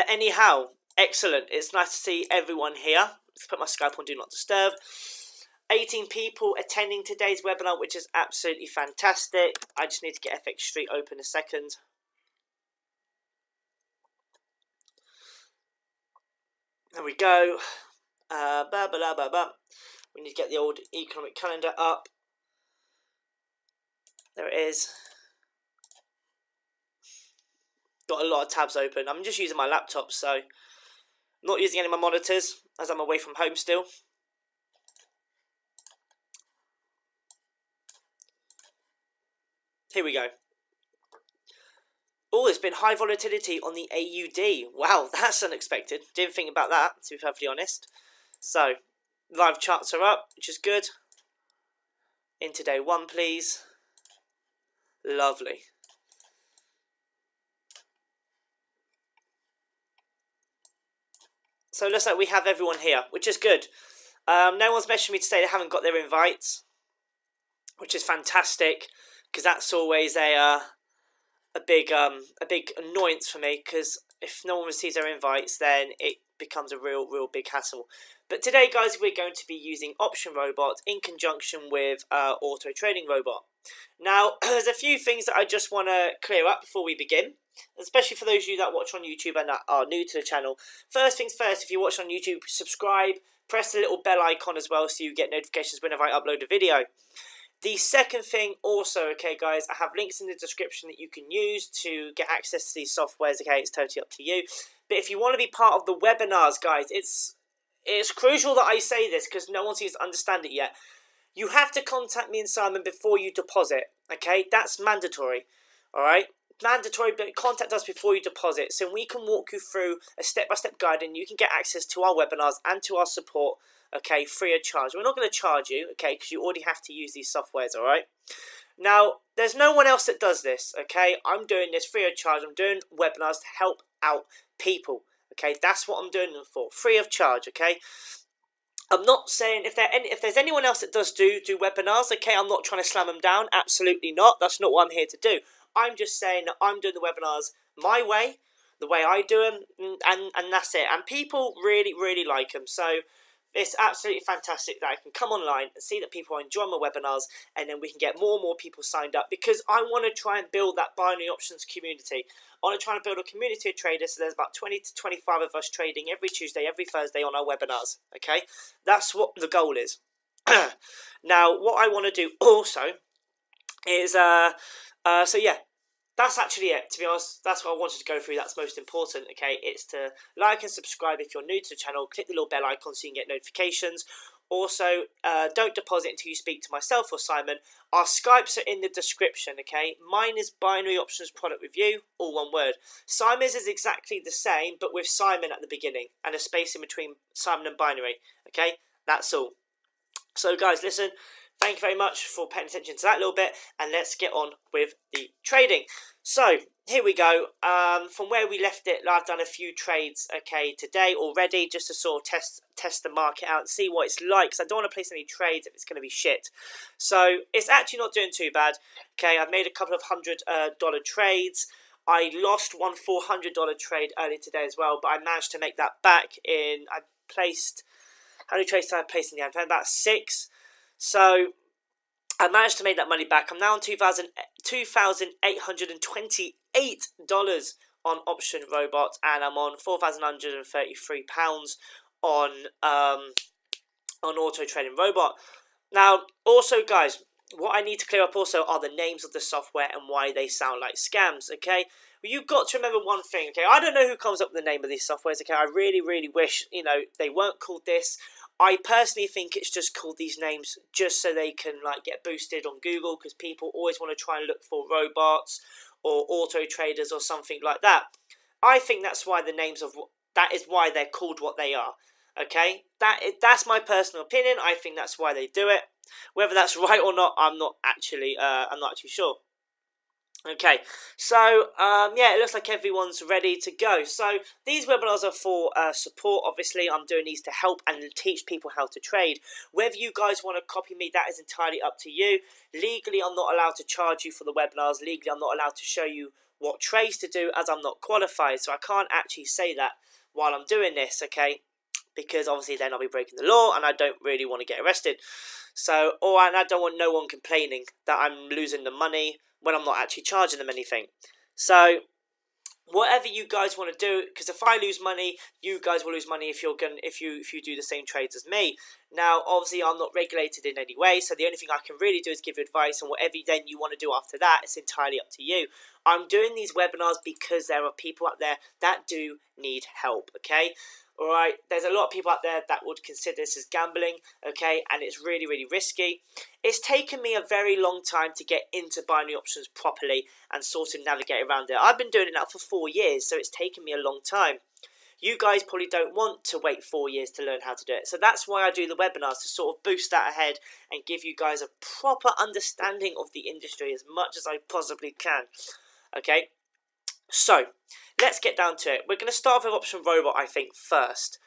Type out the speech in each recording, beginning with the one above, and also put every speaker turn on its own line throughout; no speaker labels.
anyhow, excellent. It's nice to see everyone here. Let's put my Skype on Do Not Disturb. 18 people attending today's webinar, which is absolutely fantastic. I just need to get FX Street open a second. There we go. We need to get the old economic calendar up. There it is. Got a lot of tabs open. I'm just using my laptop, so I'm not using any of my monitors as I'm away from home still. Here we go. Oh, there's been high volatility on the AUD. Wow, that's unexpected. Didn't think about that, to be perfectly honest. So, live charts are up, which is good. Into day one, please. Lovely. So, it looks like we have everyone here, which is good. No one's messaged me to say they haven't got their invites, which is fantastic, because that's always a big annoyance for me, because if no one receives their invites, then it becomes a real big hassle. But today, guys, we're going to be using Option Robot in conjunction with Auto Trading Robot. Now, there's a few things that I just want to clear up before we begin, especially for those of you that watch on YouTube and that are new to the channel. First things first, if you watch on YouTube, subscribe, press the little bell icon as well so you get notifications whenever I upload a video. The second thing also, okay guys, I have links in the description that you can use to get access to these softwares, okay, it's totally up to you. But if you want to be part of the webinars, guys, it's crucial that I say this because no one seems to understand it yet. You have to contact me and Simon before you deposit, okay? That's mandatory, alright? Mandatory, but contact us before you deposit so we can walk you through a step-by-step guide and you can get access to our webinars and to our support, okay, free of charge. We're not going to charge you, okay, because you already have to use these softwares, all right? Now, there's no one else that does this, okay? I'm doing this free of charge. I'm doing webinars to help out people, okay? That's what I'm doing them for, free of charge, okay? I'm not saying if there's anyone else that does do webinars, okay, I'm not trying to slam them down. Absolutely not. That's not what I'm here to do. I'm just saying that I'm doing the webinars my way, the way I do them, and that's it. And people really like them. So it's absolutely fantastic that I can come online and see that people are enjoying my webinars, and then we can get more and more people signed up because I want to try and build that binary options community. I want to try and build a community of traders, so there's about 20 to 25 of us trading every Tuesday, every Thursday on our webinars, okay? That's what the goal is. Now, what I want to do also is, so yeah, that's actually it. To be honest, that's what I wanted to go through. That's most important, okay? It's to like and subscribe if you're new to the channel. Click the little bell icon so you can get notifications. Also, don't deposit until you speak to myself or Simon. Our Skypes are in the description, okay? Mine is Binary Options Product Review, all one word. Simon's is exactly the same, but with Simon at the beginning and a space in between Simon and Binary, okay? That's all. So, guys, listen. Thank you very much for paying attention to that little bit, and let's get on with the trading. So, here we go. From where we left it, I've done a few trades, okay, today already, just to sort of test the market out and see what it's like, because I don't want to place any trades if it's going to be shit. So, it's actually not doing too bad, okay. I've made a couple of $100 trades. I lost one $400 trade earlier today as well, but I managed to make that back in, I placed, how many trades did I place in the end? About 6. So I managed to make that money back. I'm now on $2,828 on Option Robot, and I'm on £4,933 on Auto Trading Robot. Now, also, guys, what I need to clear up also are the names of the software and why they sound like scams. Okay, well, you've got to remember one thing. Okay, I don't know who comes up with the name of these softwares. Okay, I really wish they weren't called this. I personally think it's just called these names just so they can get boosted on Google, because people always want to try and look for robots or auto traders or something like that. I think that's why that is why they're called what they are. Okay, that's my personal opinion. I think that's why they do it. Whether that's right or not, I'm not actually sure. Okay, so yeah, it looks like everyone's ready to go. So these webinars are for support. Obviously, I'm doing these to help and teach people how to trade. Whether you guys want to copy me, that is entirely up to you. Legally, I'm not allowed to charge you for the webinars. Legally, I'm not allowed to show you what trades to do, as I'm not qualified, so I can't actually say that while I'm doing this, okay? Because obviously then I'll be breaking the law, and I don't really want to get arrested. So, and I don't want no one complaining that I'm losing the money when I'm not actually charging them anything. So, whatever you guys want to do, because if I lose money, you guys will lose money if you do the same trades as me. Now, obviously, I'm not regulated in any way, so the only thing I can really do is give you advice, and whatever then you want to do after that, it's entirely up to you. I'm doing these webinars because there are people out there that do need help, okay? Alright, there's a lot of people out there that would consider this as gambling, okay, and it's really, really risky. It's taken me a very long time to get into binary options properly and sort of navigate around it. I've been doing it now for 4 years, so it's taken me a long time. You guys probably don't want to wait 4 years to learn how to do it, so that's why I do the webinars, to sort of boost that ahead and give you guys a proper understanding of the industry as much as I possibly can, okay? So, let's get down to it. We're going to start with Option Robot, I think, first.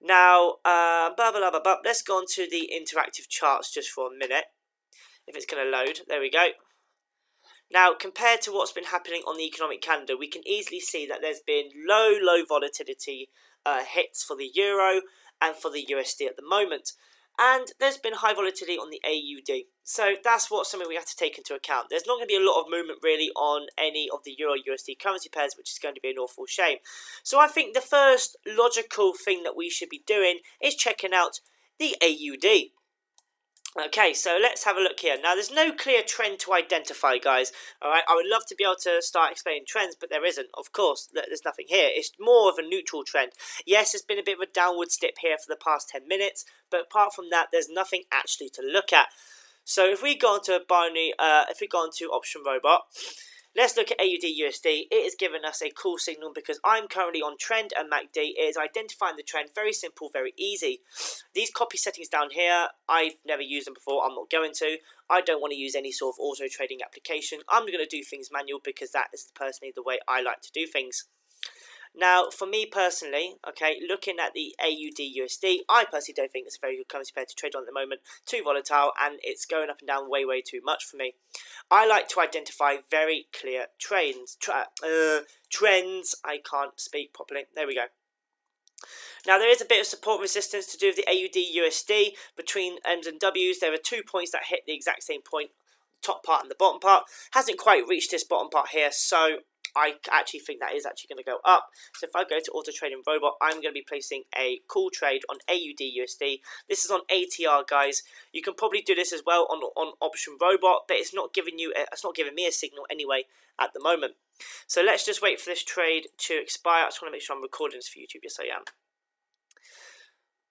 Now, let's go on to the interactive charts just for a minute. If it's going to load, there we go. Now, compared to what's been happening on the economic calendar, we can easily see that there's been low volatility hits for the euro and for the USD at the moment. And there's been high volatility on the AUD. So that's something we have to take into account. There's not going to be a lot of movement really on any of the Euro USD currency pairs, which is going to be an awful shame. So I think the first logical thing that we should be doing is checking out the AUD. Okay, so let's have a look here. Now, there's no clear trend to identify, guys. Alright, I would love to be able to start explaining trends, but there isn't. Of course, there's nothing here. It's more of a neutral trend. Yes, it's been a bit of a downward dip here for the past 10 minutes, but apart from that, there's nothing actually to look at. So if we go onto Option Robot, let's look at AUD USD. It has given us a cool signal because I'm currently on trend and MACD. It is identifying the trend. Very simple, very easy. These copy settings down here, I've never used them before. I'm not going to. I don't want to use any sort of auto trading application. I'm going to do things manual because that is personally the way I like to do things. Now, for me personally, okay, looking at the AUD USD, I personally don't think it's a very good currency pair to trade on at the moment. Too volatile, and it's going up and down way too much for me. I like to identify very clear trends. Trends. I can't speak properly. There we go. Now, there is a bit of support resistance to do with the AUD USD between M's and W's. There are 2 points that hit the exact same point, top part and the bottom part. Hasn't quite reached this bottom part here, so I actually think that is actually going to go up. So if I go to Auto Trading Robot, I'm going to be placing a call trade on AUD USD. This is on ATR, guys. You can probably do this as well on Option Robot, but it's not giving me a signal anyway at the moment. So let's just wait for this trade to expire. I just want to make sure I'm recording this for YouTube. Yes, I am.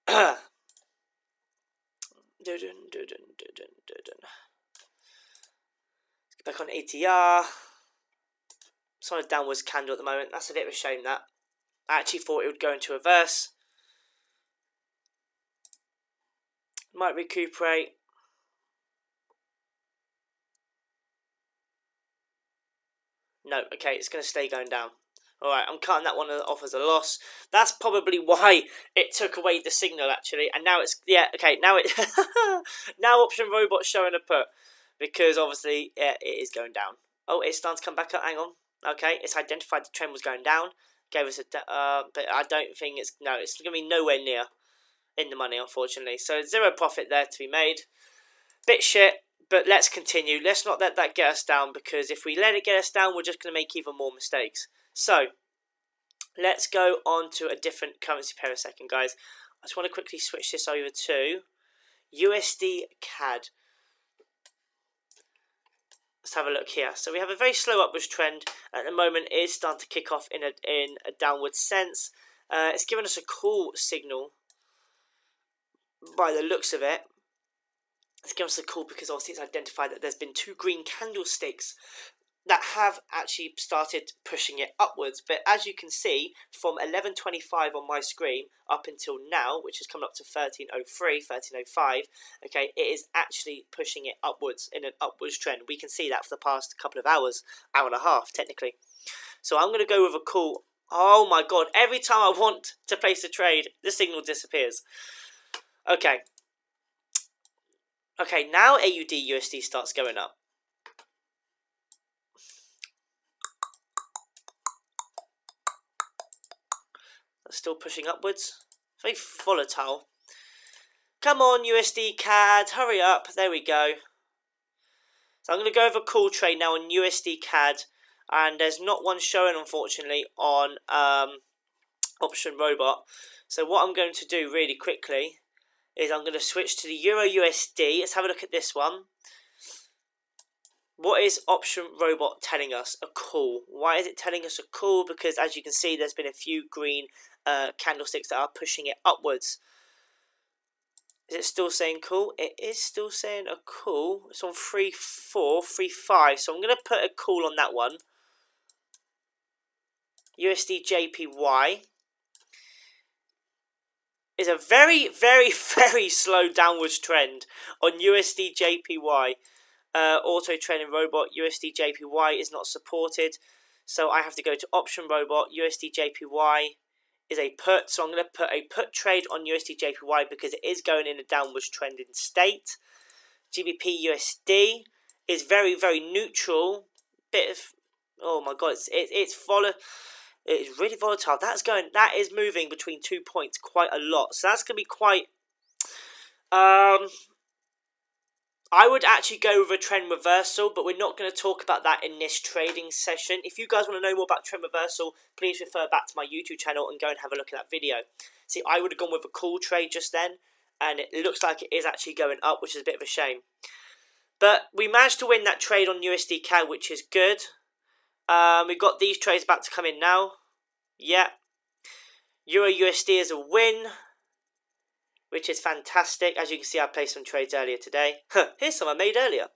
Let's get back on ATR. It's on a downwards candle at the moment. That's a bit of a shame, that. I actually thought it would go into reverse. Might recuperate. No, okay, it's going to stay going down. Alright, I'm cutting that one off as a loss. That's probably why it took away the signal, actually. And now it's, yeah, okay, now now Option Robot's showing a put. Because, obviously, yeah, it is going down. Oh, it's starting to come back up, hang on. Okay, it's identified the trend was going down. Gave us but I don't think it's going to be nowhere near in the money, unfortunately. So, zero profit there to be made. Bit shit. But let's continue. Let's not let that get us down, because if we let it get us down, we're just going to make even more mistakes. So, let's go on to a different currency pair a second, guys. I just want to quickly switch this over to USD CAD. Let's have a look here. So we have a very slow upwards trend at the moment. It is starting to kick off in a downward sense. It's given us a cool signal by the looks of it. It's given us a call because obviously it's identified that there's been 2 green candlesticks that have actually started pushing it upwards. But as you can see, from 11:25 on my screen up until now, which is coming up to 13:03, 13:05, okay, it is actually pushing it upwards in an upwards trend. We can see that for the past couple of hours, hour and a half, technically. So I'm going to go with a call. Oh my god, every time I want to place a trade, the signal disappears. Okay. Okay, now AUD USD starts going up. Still pushing upwards. Very volatile. Come on, USD CAD, hurry up. There we go. So I'm going to go over a call trade now on USD CAD, and there's not one showing, unfortunately, on Option Robot. So what I'm going to do really quickly is I'm going to switch to the Euro USD. Let's have a look at this one. What is Option Robot telling us? A call. Why is it telling us a call? Because as you can see, there's been a few green candlesticks that are pushing it upwards. Is it still saying call? It is still saying a call. It's on 3.4, 3.5. So I'm going to put a call on that one. USD JPY is a very, very, very slow downwards trend on USD JPY. Auto Trading Robot USD JPY is not supported, so I have to go to Option Robot. USD JPY is a put, so I'm going to put a put trade on USD JPY because it is going in a downwards trending state. GBP USD is very, very neutral. Bit of, oh my god, it is really volatile. That is moving between 2 points quite a lot, so that's going to be quite. I would actually go with a trend reversal, but we're not going to talk about that in this trading session. If you guys want to know more about trend reversal, please refer back to my YouTube channel and go and have a look at that video. See, I would have gone with a call trade just then, and it looks like it is actually going up, which is a bit of a shame. But we managed to win that trade on USD CAD, which is good. We've got these trades about to come in now. Yeah. Euro USD is a win, which is fantastic. As you can see, I placed some trades earlier today. Here's some I made earlier.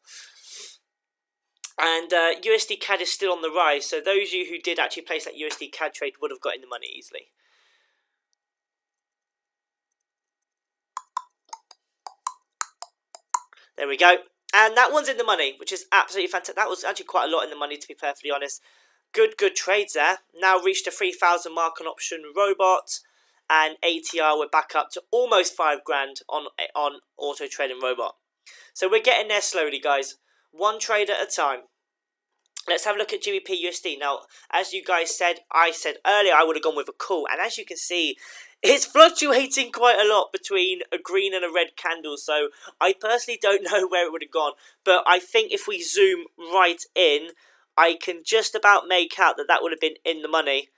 And USD CAD is still on the rise, so those of you who did actually place that USD CAD trade would have got in the money easily. There we go. And that one's in the money, which is absolutely fantastic. That was actually quite a lot in the money, to be perfectly honest. Good trades there. Now reached the 3,000 mark on Option Robot. And ATR, we're back up to almost 5 grand on Auto Trading Robot. So we're getting there slowly, guys. One trade at a time. Let's have a look at GBP USD. Now, as you guys said, I said earlier I would have gone with a call. And as you can see, it's fluctuating quite a lot between a green and a red candle. So I personally don't know where it would have gone. But I think if we zoom right in, I can just about make out that would have been in the money.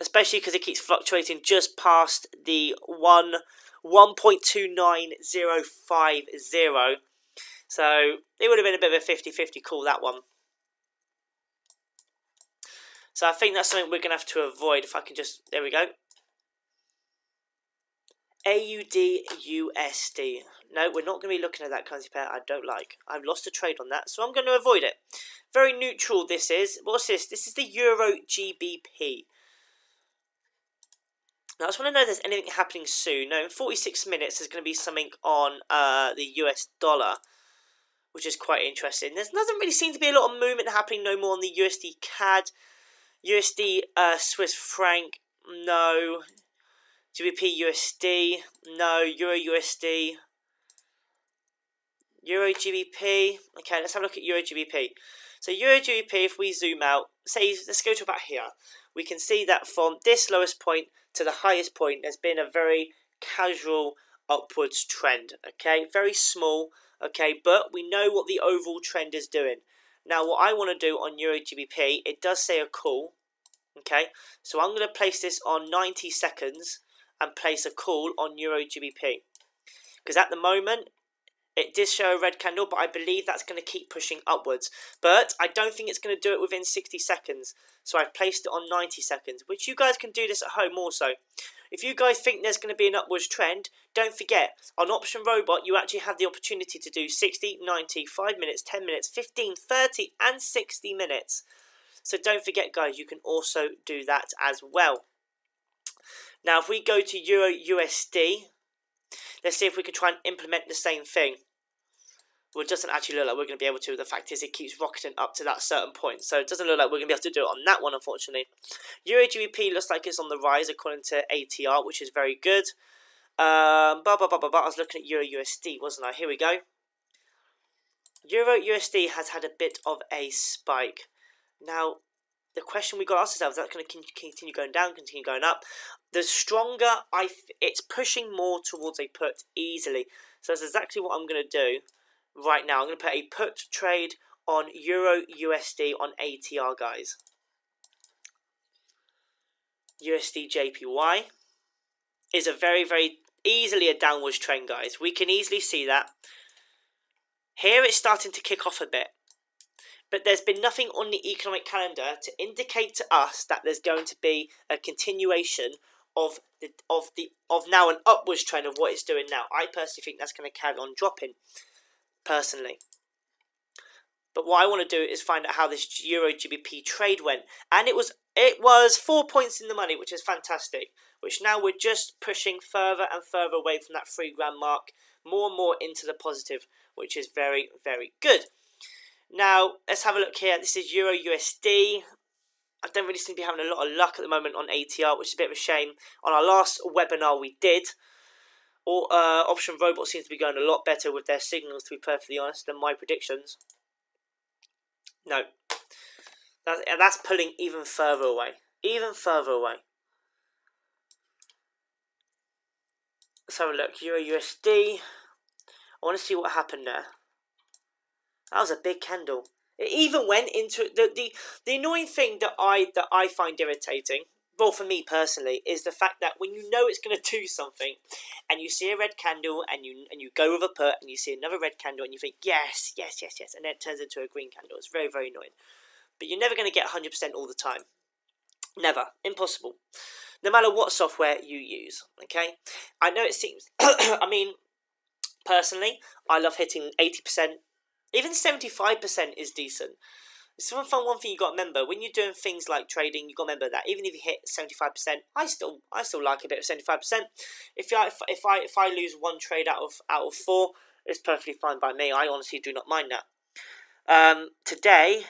Especially because it keeps fluctuating just past the 1.29050. So it would have been a bit of a 50-50 call, that one. So I think that's something we're going to have to avoid. If I can just, there we go. AUD USD. No, we're not going to be looking at that currency pair. I don't like. I've lost a trade on that, so I'm going to avoid it. Very neutral this is. What's this? This is the Euro GBP. Now, I just want to know if there's anything happening soon. No, in 46 minutes, there's going to be something on the US dollar, which is quite interesting. There doesn't really seem to be a lot of movement happening no more on the USD CAD. USD Swiss franc, no. GBP USD, no. Euro USD. Euro GBP. Okay, let's have a look at Euro GBP. So Euro GBP, if we zoom out, say, let's go to about here. We can see that from this lowest point to the highest point, there's been a very casual upwards trend, okay? Very small, okay? But we know what the overall trend is doing. Now, what I want to do on Euro GBP, it does say a call, okay? So I'm going to place this on 90 seconds and place a call on Euro GBP. Because at the moment, it did show a red candle, but I believe that's going to keep pushing upwards. But I don't think it's going to do it within 60 seconds. So I've placed it on 90 seconds, which you guys can do this at home also. If you guys think there's going to be an upwards trend, don't forget, on Option Robot, you actually have the opportunity to do 60, 90, 5 minutes, 10 minutes, 15, 30, and 60 minutes. So don't forget, guys, you can also do that as well. Now, if we go to Euro USD, let's see if we can try and implement the same thing. Well, it doesn't actually look like we're going to be able to. The fact is, it keeps rocketing up to that certain point. So it doesn't look like we're going to be able to do it on that one, unfortunately. Euro GBP looks like it's on the rise according to ATR, which is very good. I was looking at Euro USD, wasn't I? Here we go. Euro USD has had a bit of a spike. Now, the question we got to ask ourselves, is that going to continue going down, continue going up? the stronger it's pushing more towards a put easily. So that's exactly what I'm going to do right now. I'm going to put a put trade on Euro USD on ATR, guys. USD JPY is a very, very easily a downwards trend, guys. We can easily see that. Here it's starting to kick off a bit. But there's been nothing on the economic calendar to indicate to us that there's going to be a continuation of now an upwards trend of what it's doing now. I personally think that's going to carry on dropping, personally. But what I want to do is find out how this Euro GBP trade went, and it was 4 points in the money, which is fantastic. Which now we're just pushing further and further away from that 3 grand mark, more and more into the positive, which is very, very good. Now, let's have a look here. This is Euro USD. I don't really seem to be having a lot of luck at the moment on ATR, which is a bit of a shame. On our last webinar we did, Option Robot seems to be going a lot better with their signals, to be perfectly honest, than my predictions. No. That's pulling even further away. Even further away. Let's have a look. Euro USD. I want to see what happened there. That was a big candle. It even went into the annoying thing that I find irritating, well for me personally, is the fact that when you know it's going to do something, and you see a red candle and you go with a put and you see another red candle and you think yes, and then it turns into a green candle. It's very, very annoying. But you're never going to get 100% all the time. Never. Impossible. No matter what software you use. Okay? I know it seems I mean, personally, I love hitting 80%. Even 75% is decent. It's one thing you got to remember when you're doing things like trading. You got to remember that even if you hit 75%, I still like a bit of 75%. If I lose one trade out of 4, it's perfectly fine by me. I honestly do not mind that. Today,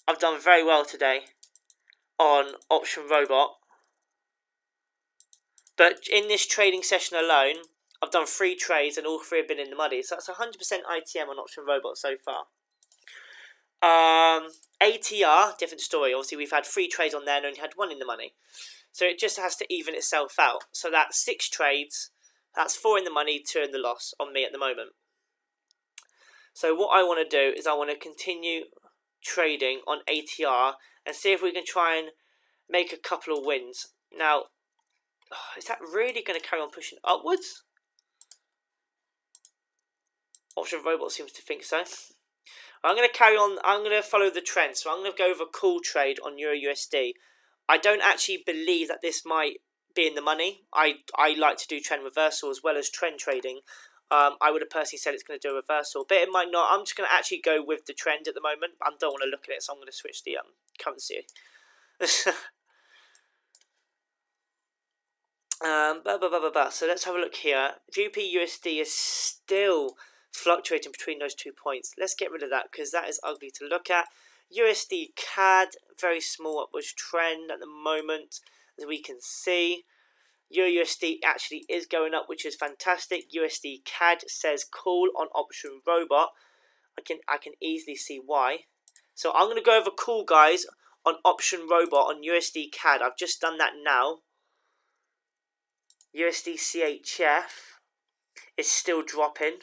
I've done very well today on Option Robot, but in this trading session alone, I've done 3 trades and all 3 have been in the muddy. So that's 100% ITM on Option Robot so far. ATR, different story. Obviously, we've had 3 trades on there and only had 1 in the money. So it just has to even itself out. So that's 6 trades. That's 4 in the money, 2 in the loss on me at the moment. So what I want to do is I want to continue trading on ATR and see if we can try and make a couple of wins. Now, is that really going to carry on pushing upwards? Option Robot seems to think so. I'm going to carry on. I'm going to follow the trend. So I'm going to go with a call trade on Euro USD. I don't actually believe that this might be in the money. I like to do trend reversal as well as trend trading. I would have personally said it's going to do a reversal, but it might not. I'm just going to actually go with the trend at the moment. I don't want to look at it, so I'm going to switch the currency. So let's have a look here. GBP USD is still fluctuating between those 2 points. Let's get rid of that because that is ugly to look at. USD CAD, very small upwards trend at the moment, as we can see. Euro USD actually is going up, which is fantastic. USD CAD says call on Option Robot. I can easily see why. So I'm going to go over call, guys, on Option Robot on USD CAD. I've just done that now. USD CHF is still dropping.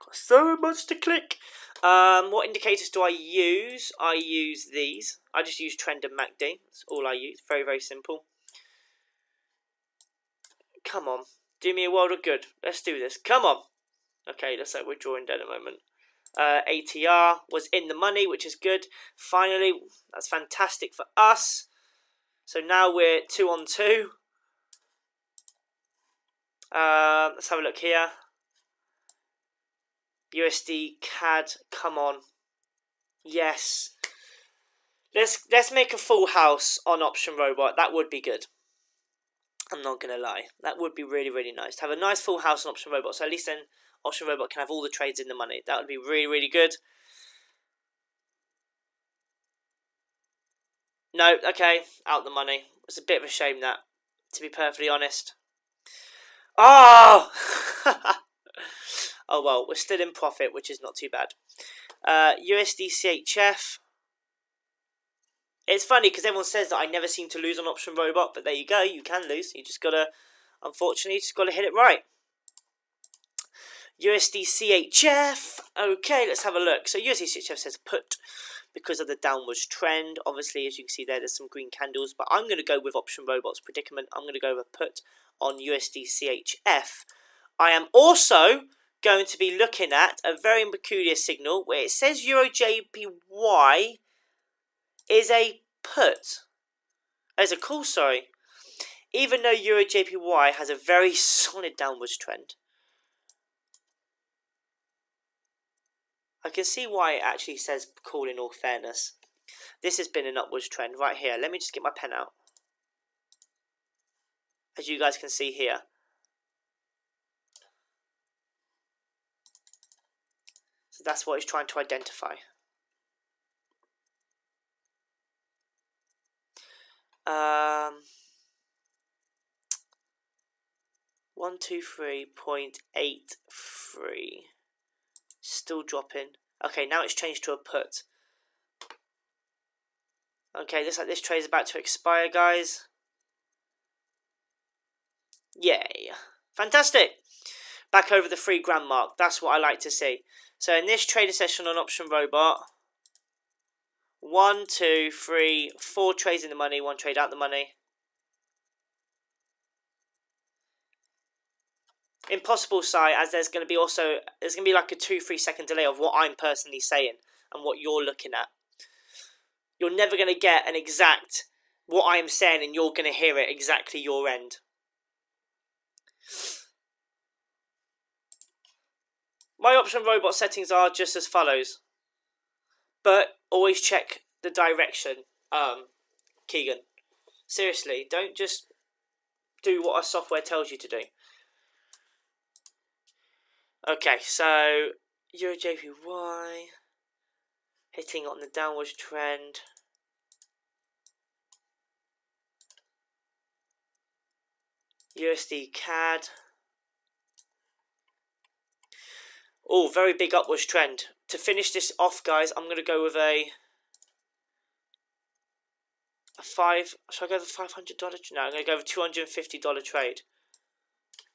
Got so much to click. What indicators do I use? I use these. I just use Trend and MACD. That's all I use. Very, very simple. Come on. Do me a world of good. Let's do this. Come on. Okay, looks like we're drawing dead at the moment. ATR was in the money, which is good. Finally, that's fantastic for us. So now we're 2 on 2. Let's have a look here. USD CAD, come on. Yes. Let's make a full house on Option Robot. That would be good. I'm not going to lie. That would be really, really nice. To have a nice full house on Option Robot. So at least then Option Robot can have all the trades in the money. That would be really, really good. No, okay. Out the money. It's a bit of a shame that, to be perfectly honest. Oh! Oh well, we're still in profit, which is not too bad. USD CHF. It's funny because everyone says that I never seem to lose on Option Robot, but there you go, you can lose. You just gotta, unfortunately, just gotta hit it right. USD CHF. Okay, let's have a look. So USD CHF says put because of the downwards trend. Obviously, as you can see there, there's some green candles, but I'm going to go with Option Robot's predicament. I'm going to go with put on USD CHF. I am also going to be looking at a very peculiar signal where it says Euro JPY is a put. As a call, sorry. Even though Euro JPY has a very solid downwards trend. I can see why it actually says call in all fairness. This has been an upwards trend right here. Let me just get my pen out. As you guys can see here. So that's what it's trying to identify. 123.83. Still dropping. Okay, now it's changed to a put. Okay, looks like this trade is about to expire, guys. Yay. Fantastic. Back over the 3 grand mark. That's what I like to see. So in this trading session on Option Robot, 1, 2, 3, 4 trades in the money, 1 trade out the money. Impossible sight, as there's going to be like a 2-3 second delay of what I'm personally saying and what you're looking at. You're never going to get an exact what I'm saying, and you're going to hear it exactly your end. My Option Robot settings are just as follows, but always check the direction. Keegan, seriously, don't just do what our software tells you to do. Okay, so Euro JPY hitting on the downwards trend. USD CAD. Oh, very big upwards trend. To finish this off, guys, I'm going to go with a 5. Should I go with $500? No, I'm going to go with $250 trade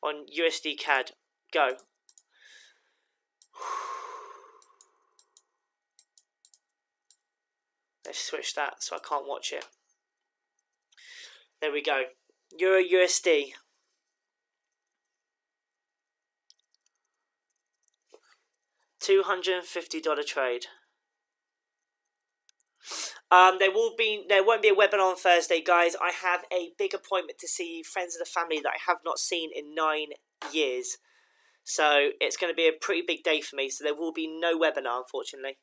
on USD CAD. Go. Let's switch that so I can't watch it. There we go. Euro USD. $250 trade. There won't be a webinar on Thursday, guys. I have a big appointment to see friends of the family that I have not seen in 9 years. So it's going to be a pretty big day for me. So there will be no webinar, unfortunately.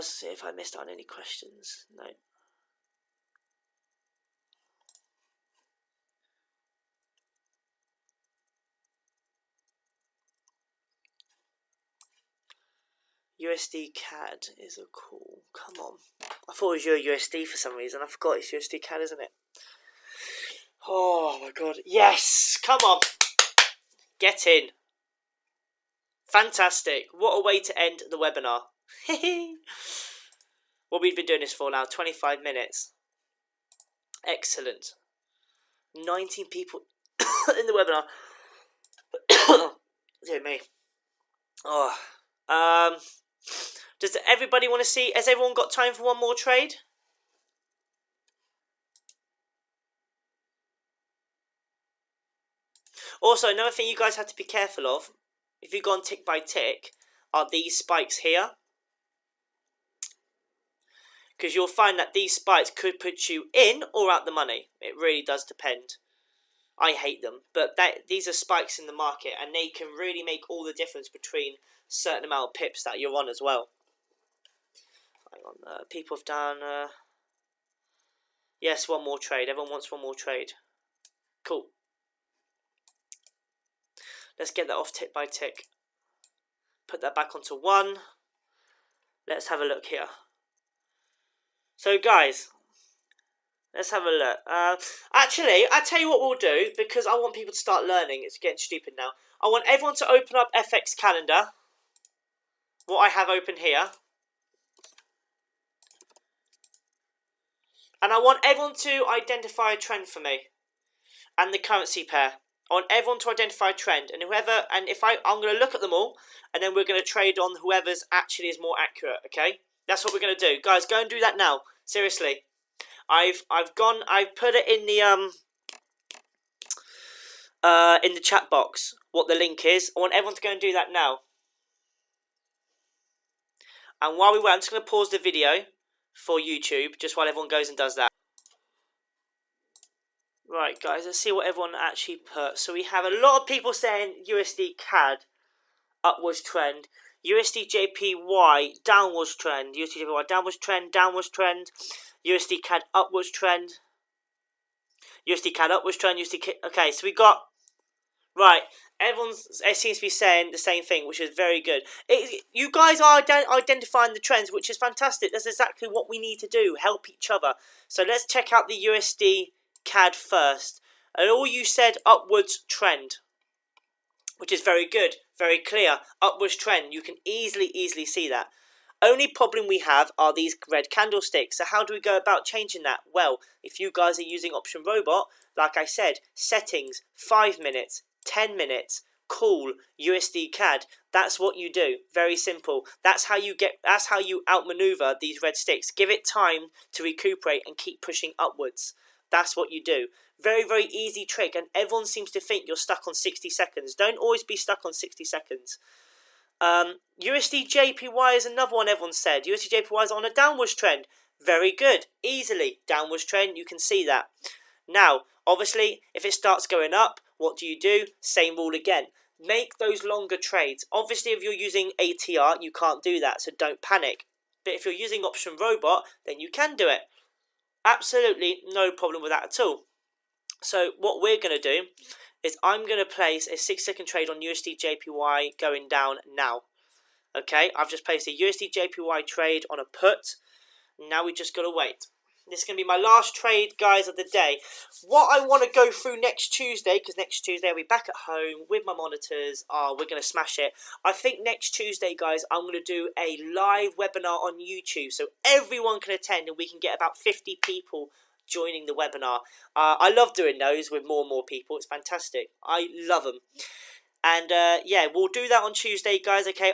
See if I missed out on any questions. No. USD CAD is a call. Come on. I thought it was Euro USD for some reason. I forgot it's USD CAD, isn't it? Oh my god. Yes! Come on. Get in. Fantastic. What a way to end the webinar. What we've been doing this for now, 25 minutes. Excellent. 19 people in the webinar. Dear me. Oh. Does everybody want to see? Has everyone got time for one more trade? Also, another thing you guys have to be careful of, if you go on tick by tick, are these spikes here. Because you'll find that these spikes could put you in or out the money. It really does depend. I hate them, but these are spikes in the market, and they can really make all the difference between certain amount of pips that you're on as well. Hang on, people have done. Yes, one more trade. Everyone wants one more trade. Cool. Let's get that off tick by tick. Put that back onto 1. Let's have a look here. So, guys, let's have a look. Actually, I'll tell you what we'll do, because I want people to start learning. It's getting stupid now. I want everyone to open up FX Calendar. what I have open here. And I want everyone to identify a trend for me. And the currency pair. I want everyone to identify a trend. And I'm going to look at them all. And then we're going to trade on whoever's actually is more accurate, okay? That's what we're going to do. Guys, go and do that now. Seriously. I've put it in the chat box what the link is. I want everyone to go and do that now. And while we wait, I'm just going to pause the video for YouTube, just while everyone goes and does that. Right, guys, let's see what everyone actually put. So we have a lot of people saying USD CAD upwards trend, USD JPY downwards trend, USD JPY downwards trend, USD CAD upwards trend, USD CAD upwards trend, okay, so we got, right, it seems to be saying the same thing, which is very good. You guys are identifying the trends, which is fantastic. That's exactly what we need to do, help each other. So let's check out the USD CAD first. And all you said, upwards trend, which is very good, very clear. Upwards trend, you can easily see that. Only problem we have are these red candlesticks. So how do we go about changing that? Well, if you guys are using Option Robot, like I said, settings, 5 minutes, 10 minutes, cool, USD CAD. That's what you do. Very simple. That's how you outmaneuver these red sticks. Give it time to recuperate and keep pushing upwards. That's what you do. Very easy trick, and everyone seems to think you're stuck on 60 seconds. Don't always be stuck on 60 seconds. USD JPY is another one everyone said. USD JPY is on a downwards trend. Very good. Easily. Downwards trend, you can see that. Now, obviously, if it starts going up, what do? Same rule again. Make those longer trades. Obviously, if you're using ATR, you can't do that, so don't panic. But if you're using Option Robot, then you can do it. Absolutely no problem with that at all. So what we're going to do is I'm going to place a 6-second trade on USD JPY going down now. Okay, I've just placed a USD JPY trade on a put. Now we just got to wait. This is going to be my last trade, guys, of the day. What I want to go through next Tuesday, because next Tuesday I'll be back at home with my monitors. We're going to smash it. I think next Tuesday, guys, I'm going to do a live webinar on YouTube. So everyone can attend and we can get about 50 people joining the webinar. I love doing those with more and more people. It's fantastic. I love them. And yeah, we'll do that on Tuesday, guys. Okay,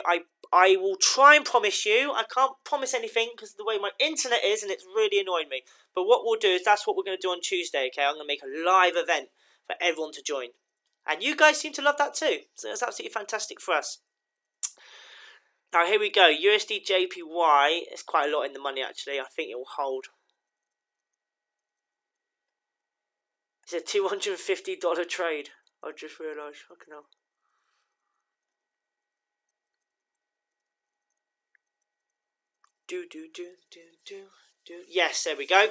I will try and promise you. I can't promise anything because of the way my internet is, and it's really annoying me. But what we'll do is that's what we're going to do on Tuesday. Okay, I'm going to make a live event for everyone to join, and you guys seem to love that too. So it's absolutely fantastic for us. Now here we go. USD JPY. It's quite a lot in the money actually. I think it will hold. It's a $250 trade. I just realised. Fucking hell. Yes, there we go.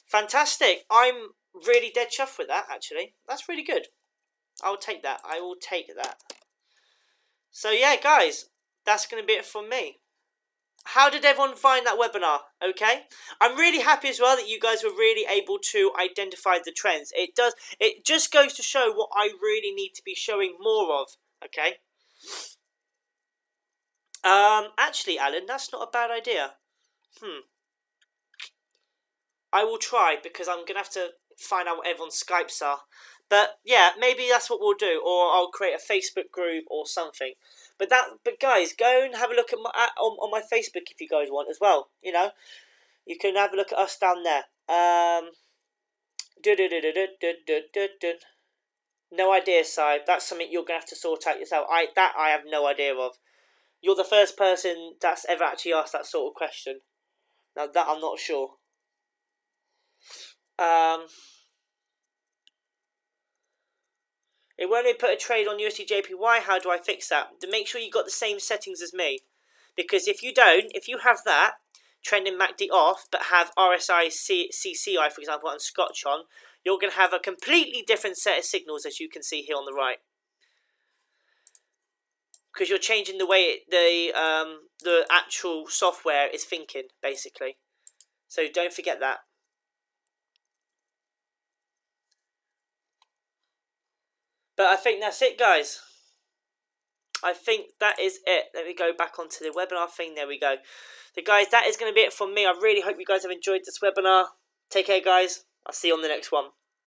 Fantastic. I'm really dead chuffed with that, actually. That's really good. I'll take that. I will take that. So, yeah, guys, that's going to be it from me. How did everyone find that webinar? Okay. I'm really happy as well that you guys were really able to identify the trends. It just goes to show what I really need to be showing more of. Okay. Actually, Alan, that's not a bad idea. I will try because I'm going to have to find out what everyone's Skypes are. But yeah, maybe that's what we'll do, or I'll create a Facebook group or something. But guys, go and have a look at on my Facebook if you guys want as well. You know, you can have a look at us down there. No idea, Si. That's something you're going to have to sort out yourself. I have no idea of. You're the first person that's ever actually asked that sort of question. Now that I'm not sure. It won't let me put a trade on USD JPY. How do I fix that? To make sure you got the same settings as me. Because if you don't, if you have that, trending MACD off, but have RSI, CCI, for example, and Scotch on, you're going to have a completely different set of signals as you can see here on the right. Because you're changing the way the actual software is thinking, basically. So don't forget that. But I think that's it, guys. I think that is it. Let me go back onto the webinar thing. There we go. So guys, that is going to be it from me. I really hope you guys have enjoyed this webinar. Take care, guys. I'll see you on the next one.